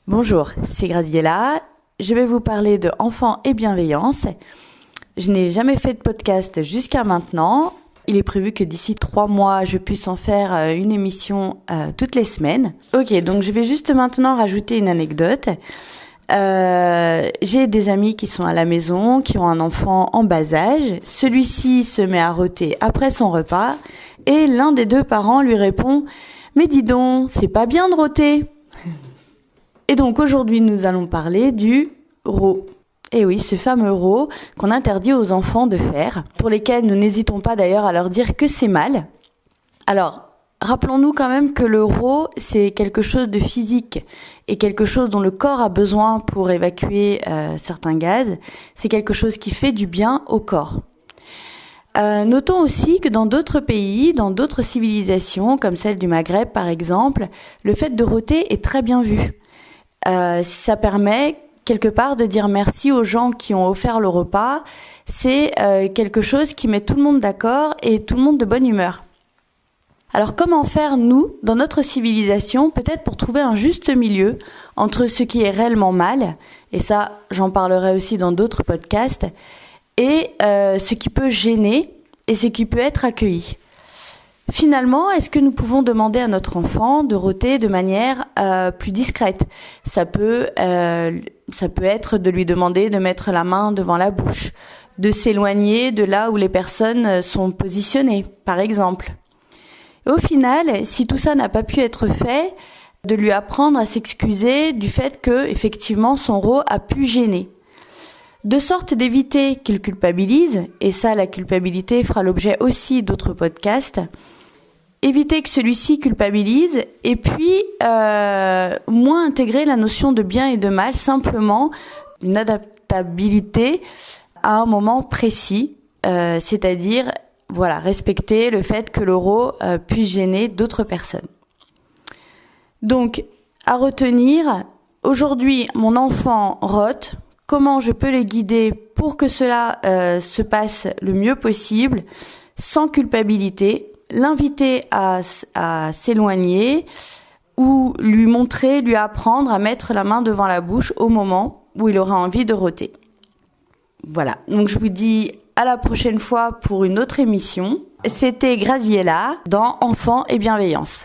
Bonjour, c'est Graziella. Je vais vous parler de enfants et bienveillance. Je n'ai jamais fait de podcast jusqu'à maintenant. Il est prévu que d'ici 3 mois, je puisse en faire une émission toutes les semaines. Ok, donc je vais juste maintenant rajouter une anecdote. J'ai des amis qui sont à la maison, qui ont un enfant en bas âge. Celui-ci se met à rôter après son repas et l'un des deux parents lui répond « Mais dis donc, c'est pas bien de rôter !» Et donc aujourd'hui, nous allons parler du rot. Et oui, ce fameux rot qu'on interdit aux enfants de faire, pour lesquels nous n'hésitons pas d'ailleurs à leur dire que c'est mal. Alors, rappelons-nous quand même que le rot, c'est quelque chose de physique et quelque chose dont le corps a besoin pour évacuer certains gaz. C'est quelque chose qui fait du bien au corps. Notons aussi que dans d'autres pays, dans d'autres civilisations, comme celle du Maghreb par exemple, le fait de rôter est très bien vu. Ça permet quelque part de dire merci aux gens qui ont offert le repas. C'est quelque chose qui met tout le monde d'accord et tout le monde de bonne humeur. Alors comment faire, nous, dans notre civilisation, peut-être pour trouver un juste milieu entre ce qui est réellement mal, et ça j'en parlerai aussi dans d'autres podcasts, et ce qui peut gêner et ce qui peut être accueilli. Finalement, est-ce que nous pouvons demander à notre enfant de rôter de manière plus discrète ? Ça peut être de lui demander de mettre la main devant la bouche, de s'éloigner de là où les personnes sont positionnées, par exemple. Et au final, si tout ça n'a pas pu être fait, de lui apprendre à s'excuser du fait que, effectivement, son rot a pu gêner. De sorte d'éviter qu'il culpabilise, et ça, la culpabilité fera l'objet aussi d'autres podcasts, éviter que celui-ci culpabilise, et puis moins intégrer la notion de bien et de mal, simplement une adaptabilité à un moment précis, c'est-à-dire respecter le fait que le rot puisse gêner d'autres personnes. Donc, à retenir, aujourd'hui, mon enfant rote. Comment je peux les guider pour que cela se passe le mieux possible, sans culpabilité, l'inviter à s'éloigner ou lui montrer, lui apprendre à mettre la main devant la bouche au moment où il aura envie de rôter. Voilà, donc je vous dis à la prochaine fois pour une autre émission. C'était Graziella dans Enfants et bienveillance.